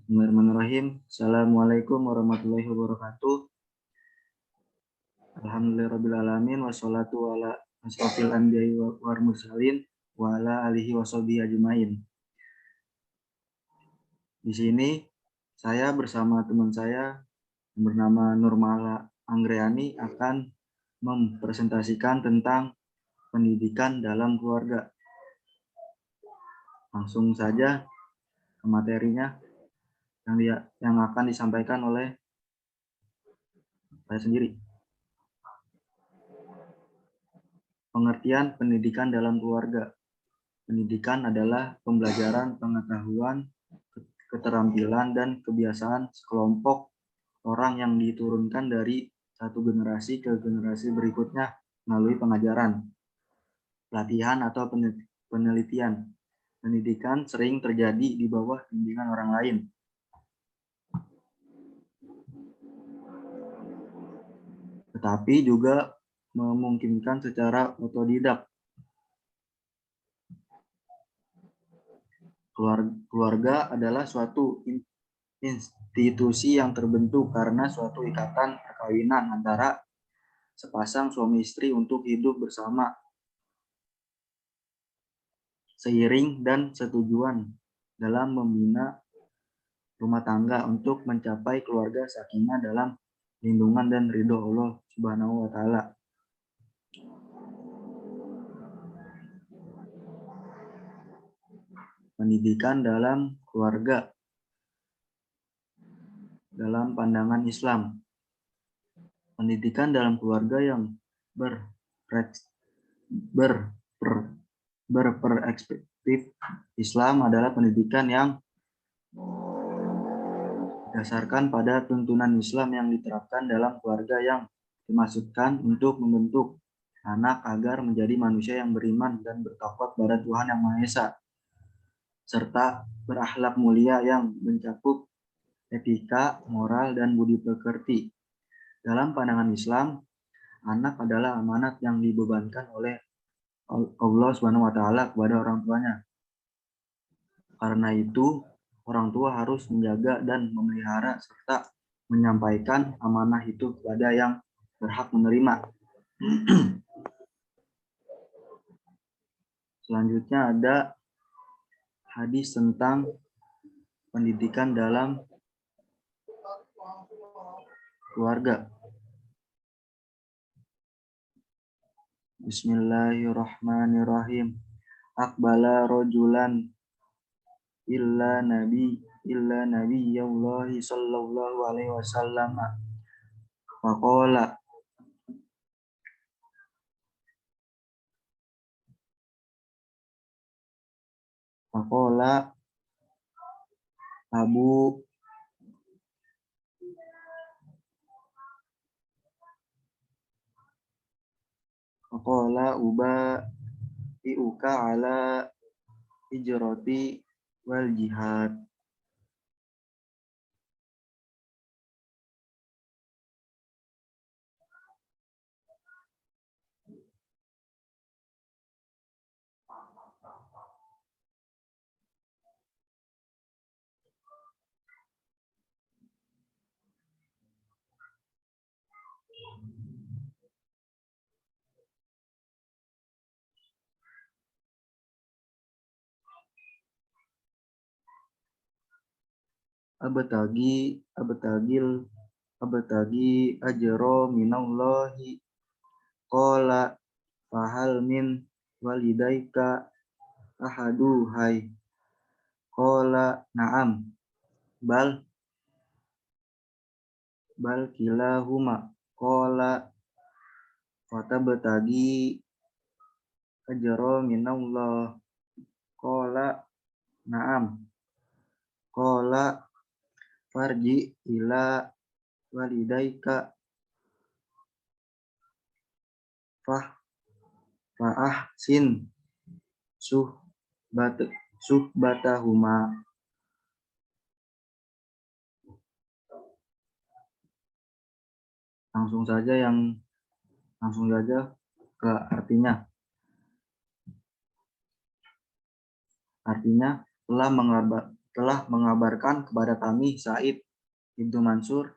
Bismillahirrahmanirrahim. Assalamualaikum warahmatullahi wabarakatuh. Alhamdulillahirrabbilalamin. Wassalatu ala asrofil anbiya'i wal mursalin wa ala alihi washabihi ajmain. Di sini saya bersama teman saya yang bernama Nurmala Anggreani akan mempresentasikan tentang pendidikan dalam keluarga. Langsung saja ke materinya yang akan disampaikan oleh saya sendiri. Pengertian pendidikan dalam keluarga. Pendidikan adalah pembelajaran pengetahuan, keterampilan, dan kebiasaan sekelompok orang yang diturunkan dari satu generasi ke generasi berikutnya melalui pengajaran, pelatihan, atau penelitian. Pendidikan sering terjadi di bawah bimbingan orang lain. Tetapi juga memungkinkan secara otodidak. Keluarga adalah suatu institusi yang terbentuk karena suatu ikatan perkawinan antara sepasang suami istri untuk hidup bersama seiring dan setujuan dalam membina rumah tangga untuk mencapai keluarga sakinah dalam lindungan dan ridho Allah Subhanahu wa Ta'ala. Pendidikan dalam keluarga dalam pandangan Islam. Pendidikan dalam keluarga yang berperspektif Islam adalah pendidikan yang berdasarkan pada tuntunan Islam yang diterapkan dalam keluarga yang dimaksudkan untuk membentuk anak agar menjadi manusia yang beriman dan bertakwa kepada Tuhan Yang Maha Esa, serta berakhlak mulia yang mencakup etika, moral, dan budi pekerti. Dalam pandangan Islam, anak adalah amanat yang dibebankan oleh Allah Subhanahu wa Ta'ala kepada orang tuanya. Karena itu, orang tua harus menjaga dan memelihara serta menyampaikan amanah itu kepada yang berhak menerima. Selanjutnya ada hadis tentang pendidikan dalam keluarga. Bismillahirrahmanirrahim. Aqbala rojulan illa nabiyallahi sallallahu alaihi wasallam faqala iuka ala hijrati wal jihad. Abtagi ajro minallahi qala fahal min walidaika ahadu hai qala na'am bal kilahuma qala fatabtagi ajro minallah qala na'am qala farji ila walidaika fa'ahsin suhbatahuma. Langsung saja ke artinya. Artinya telah mengabarkan kepada kami Sa'id ibnu Mansur,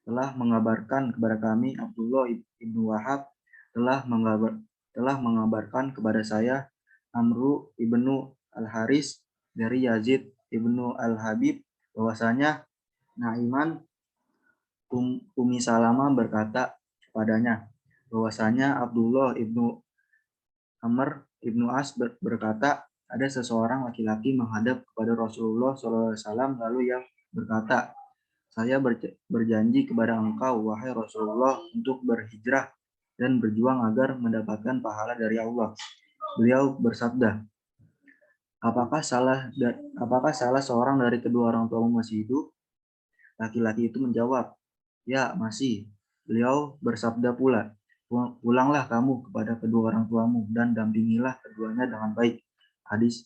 telah mengabarkan kepada kami Abdullah ibnu Wahab, telah mengabarkan kepada saya Amru ibnu Al-Haris dari Yazid ibnu Al-Habib bahwasanya Naiman Umi Salama berkata kepadanya bahwasanya Abdullah ibnu Amr ibnu As berkata, ada seseorang laki-laki menghadap kepada Rasulullah SAW lalu yang berkata, saya berjanji kepada engkau, wahai Rasulullah, untuk berhijrah dan berjuang agar mendapatkan pahala dari Allah. Beliau bersabda, apakah salah seorang dari kedua orang tuamu masih hidup? Laki-laki itu menjawab, ya masih. Beliau bersabda pula, pulanglah kamu kepada kedua orang tuamu dan dampingilah keduanya dengan baik. Hadis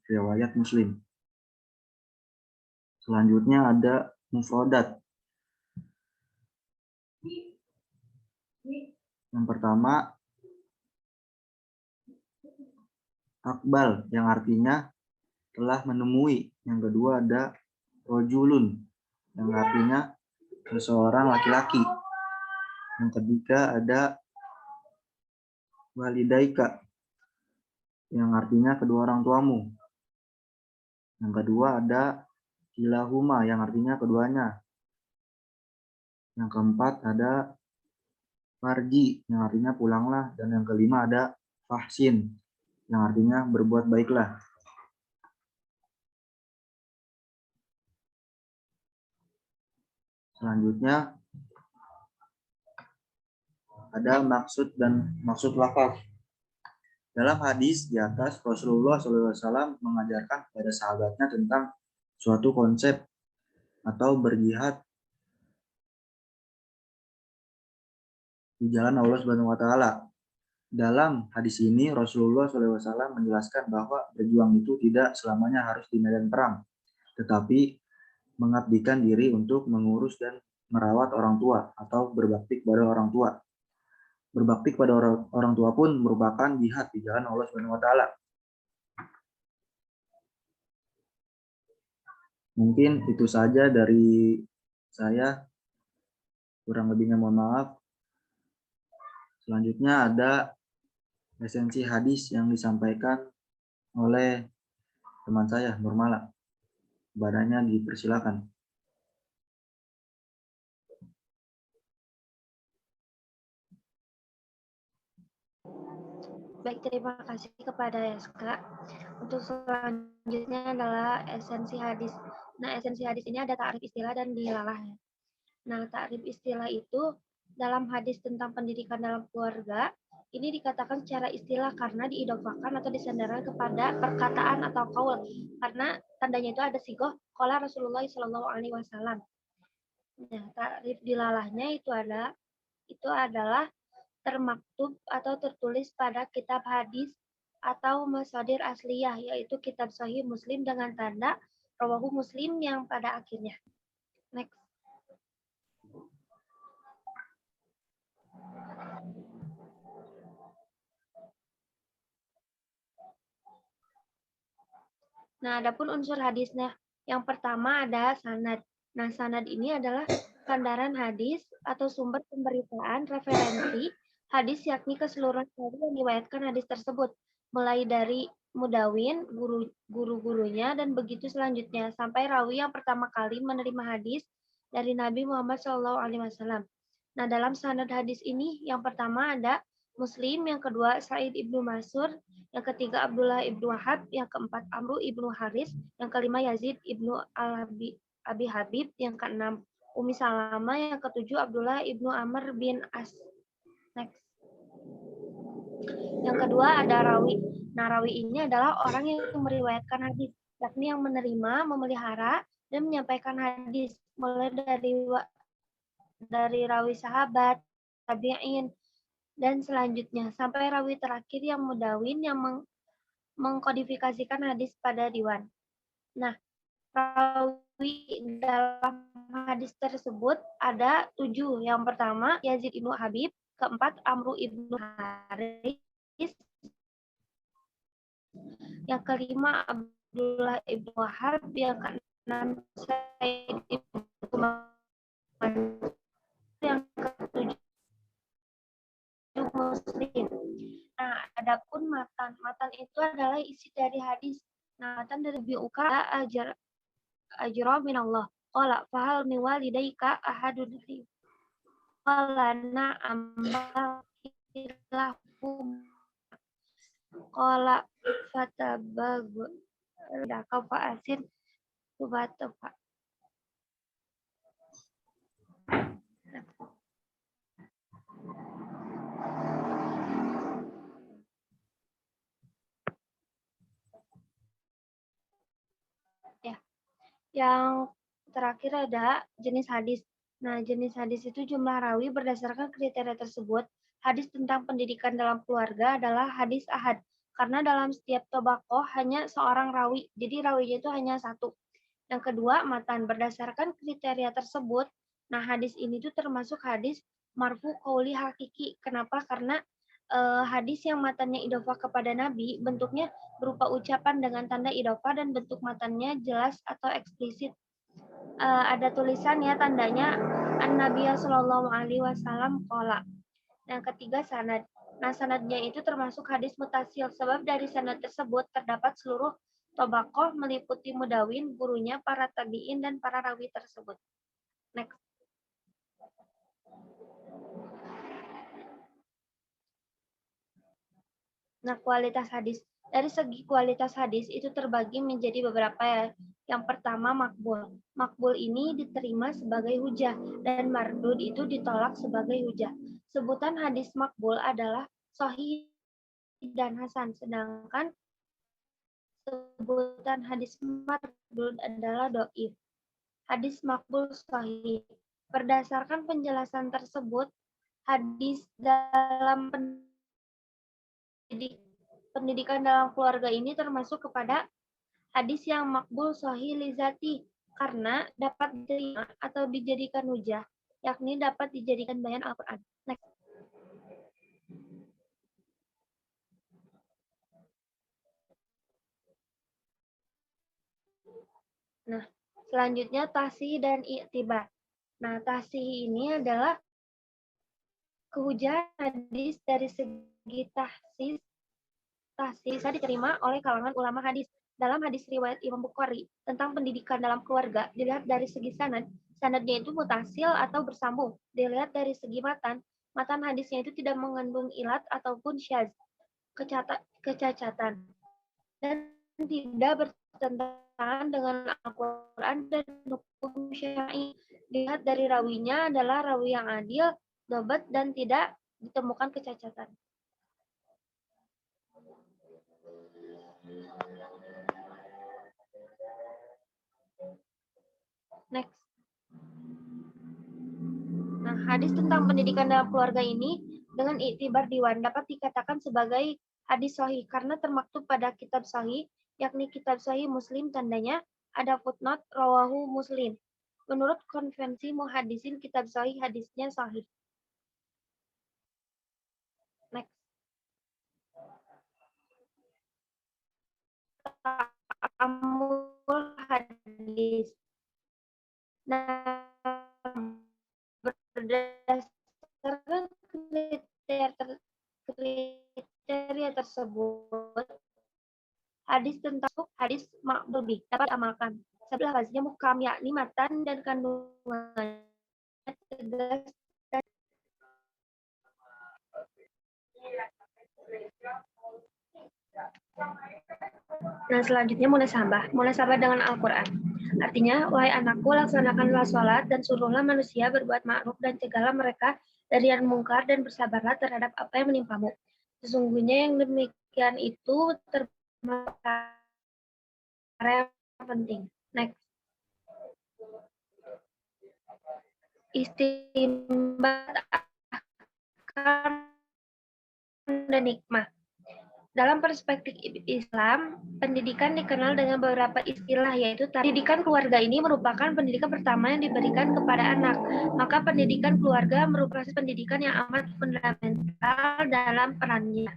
riwayat Muslim. Selanjutnya ada mufradat. Yang pertama, akbal yang artinya telah menemui. Yang kedua ada rojulun yang artinya seseorang laki-laki. Yang ketiga ada walidaika yang artinya kedua orang tuamu. Yang kedua ada kilahuma yang artinya keduanya. Yang keempat ada farji yang artinya pulanglah. Dan yang kelima ada fahsin yang artinya berbuat baiklah. Selanjutnya ada maksud dan maksud lafaz. Dalam hadis di atas, Rasulullah SAW mengajarkan kepada sahabatnya tentang suatu konsep atau berjihad di jalan Allah Subhanahu wa Ta'ala. Dalam hadis ini, Rasulullah SAW menjelaskan bahwa berjuang itu tidak selamanya harus di medan perang, tetapi mengabdikan diri untuk mengurus dan merawat orang tua atau berbakti kepada orang tua. Berbakti kepada orang tua pun merupakan jihad di jalan Allah Subhanahu wa Ta'ala. Mungkin itu saja dari saya. Kurang lebihnya mohon maaf. Selanjutnya ada esensi hadis yang disampaikan oleh teman saya, Nurmala. Badannya dipersilakan. Baik, terima kasih kepada Yaska. Untuk selanjutnya adalah esensi hadis. Nah, esensi hadis ini ada ta'rif istilah dan dilalahnya. Nah, ta'rif istilah itu dalam hadis tentang pendidikan dalam keluarga, ini dikatakan secara istilah karena diidofakan atau disandarkan kepada perkataan atau qaul. Karena tandanya itu ada sigoh qala Rasulullah SAW. Nah, ta'rif dilalahnya itu adalah termaktub atau tertulis pada kitab hadis atau masadir asliyah, yaitu kitab Sahih Muslim dengan tanda rawahu Muslim yang pada akhirnya. Next. Nah, adapun unsur hadisnya, yang pertama ada sanad. Nah, sanad ini adalah sandaran hadis atau sumber pemberitaan referensi hadis, yakni keseluruhan rawi yang diriwayatkan hadis tersebut, mulai dari mudawin, guru-gurunya, dan begitu selanjutnya sampai rawi yang pertama kali menerima hadis dari Nabi Muhammad SAW. Nah, dalam sanad hadis ini yang pertama ada Muslim, yang kedua Sa'id ibnu Mansur, yang ketiga Abdullah ibnu Wahab, yang keempat Amru ibnu Haris, yang kelima Yazid ibnu Abi Habib, yang keenam Umi Salama, yang ketujuh Abdullah ibnu Amr bin As. Next. Yang kedua ada rawi. Nah, rawi ini adalah orang yang meriwayatkan hadis, yakni yang menerima, memelihara, dan menyampaikan hadis, mulai dari rawi sahabat, tabi'in, dan selanjutnya sampai rawi terakhir yang mudawin yang mengkodifikasikan hadis pada diwan. Nah, rawi dalam hadis tersebut ada 7. Yang pertama Yazid ibnu Habib, keempat Amru ibnu Haris, yang kelima Abdullah ibnu Wahab, yang keenam Said ibnu Mansur, yang ketujuh Muslim. Nah, adapun matan itu adalah isi dari hadis. Nah, matan dari biuka ajra minallah. Qala fahal min walidayka ahadun li. Qala na'am lahum. Qala fatabag daka fa'asin subatafa. Ya. Yang terakhir ada jenis hadis. Nah, jenis hadis itu jumlah rawi berdasarkan kriteria tersebut. Hadis tentang pendidikan dalam keluarga adalah hadis ahad. Karena dalam setiap tobakoh hanya seorang rawi. Jadi rawinya itu hanya satu. Yang kedua, matan berdasarkan kriteria tersebut. Nah, hadis ini tuh termasuk hadis marfu qauli hakiki. Kenapa? Karena hadis yang matannya idhofah kepada Nabi, bentuknya berupa ucapan dengan tanda idhofah dan bentuk matannya jelas atau eksplisit. Ada tulisannya, tandanya An-Nabiya Shallallahu Alaihi Wasallam qala. Yang ketiga, sanad. Nah, sanadnya itu termasuk hadis mutasil, sebab dari sanad tersebut terdapat seluruh tobakoh meliputi mudawin, gurunya, para tabi'in, dan para rawi tersebut. Next. Nah, kualitas hadis. Dari segi kualitas hadis itu terbagi menjadi beberapa ya. Yang pertama, makbul. Makbul ini diterima sebagai hujah dan mardud itu ditolak sebagai hujah. Sebutan hadis makbul adalah sahih dan hasan, sedangkan sebutan hadis mardud adalah dhaif. Hadis makbul sahih. Berdasarkan penjelasan tersebut, hadis dalam pendidikan dalam keluarga ini termasuk kepada hadis yang makbul sahih lizati, karena dapat diterima atau dijadikan hujah, yakni dapat dijadikan bayan Al-Quran. Next. Nah, selanjutnya tasih dan i'tibar. Nah, tasih ini adalah kehujahan hadis dari segi tahsis bisa diterima oleh kalangan ulama hadis. Dalam hadis riwayat Imam Bukhari tentang pendidikan dalam keluarga, dilihat dari segi sanad, sanadnya itu mutasil atau bersambung. Dilihat dari segi matan hadisnya itu tidak mengandung ilat ataupun syaz, kecacatan, dan tidak bertentangan dengan Al-Quran dan hukum syar'i. Dilihat dari rawinya adalah rawi yang adil, dobat, dan tidak ditemukan kecacatan. Next. Nah, hadis tentang pendidikan dalam keluarga ini dengan iktibar diwan dapat dikatakan sebagai hadis sahih karena termaktub pada kitab sahih, yakni kitab sahih Muslim, tandanya ada footnote rawahu Muslim. Menurut konvensi muhadisin, kitab sahih hadisnya sahih. Next. Ta'amul hadis. Nah, berdasarkan kriteria tersebut, hadis tentang hadis makbul dapat amalkan. Sebelah bahasanya mukam, yakni matan dan kandungannya tegas dan nah, selanjutnya munasabah dengan Al-Quran. Artinya, wahai anakku, laksanakanlah sholat dan suruhlah manusia berbuat ma'ruf dan cegahlah mereka dari yang mungkar dan bersabarlah terhadap apa yang menimpamu. Sesungguhnya yang demikian itu termasuk yang penting. Next. Istimbat ahkam dan hikmah. Dalam perspektif Islam, pendidikan dikenal dengan beberapa istilah, yaitu pendidikan keluarga ini merupakan pendidikan pertama yang diberikan kepada anak. Maka pendidikan keluarga merupakan pendidikan yang amat fundamental dalam perannya.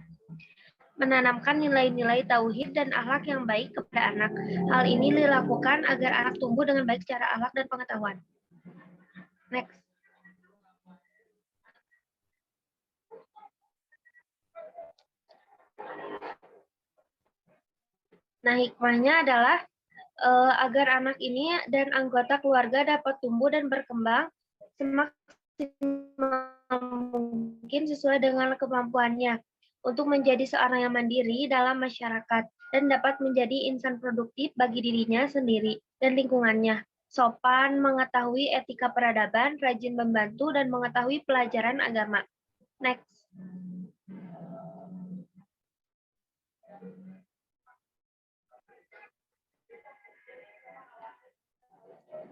menanamkan nilai-nilai tauhid dan akhlak yang baik kepada anak. Hal ini dilakukan agar anak tumbuh dengan baik secara akhlak dan pengetahuan. Next. Nah, hikmahnya adalah agar anak ini dan anggota keluarga dapat tumbuh dan berkembang semaksimal mungkin sesuai dengan kemampuannya untuk menjadi seorang yang mandiri dalam masyarakat dan dapat menjadi insan produktif bagi dirinya sendiri dan lingkungannya. Sopan, mengetahui etika peradaban, rajin membantu, dan mengetahui pelajaran agama. Next.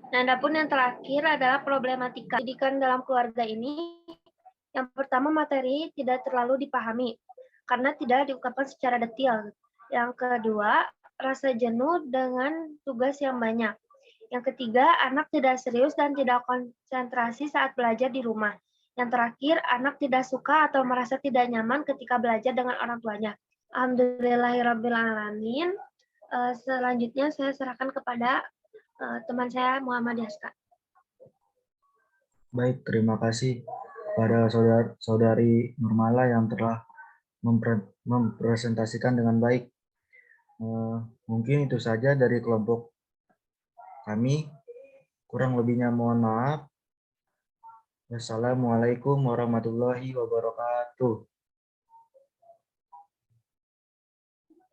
Nah, adapun yang terakhir adalah problematika pendidikan dalam keluarga ini. Yang pertama, materi tidak terlalu dipahami karena tidak diungkapkan secara detail. Yang kedua, rasa jenuh dengan tugas yang banyak. Yang ketiga, anak tidak serius dan tidak konsentrasi saat belajar di rumah. Yang terakhir, anak tidak suka atau merasa tidak nyaman ketika belajar dengan orang tuanya. Alhamdulillahirrabbilalamin. Selanjutnya saya serahkan kepada teman saya Muhammad Yaska. Baik, terima kasih kepada saudari Nurmala yang telah mempresentasikan dengan baik. Mungkin itu saja dari kelompok kami. Kurang lebihnya mohon maaf. Wassalamualaikum warahmatullahi wabarakatuh.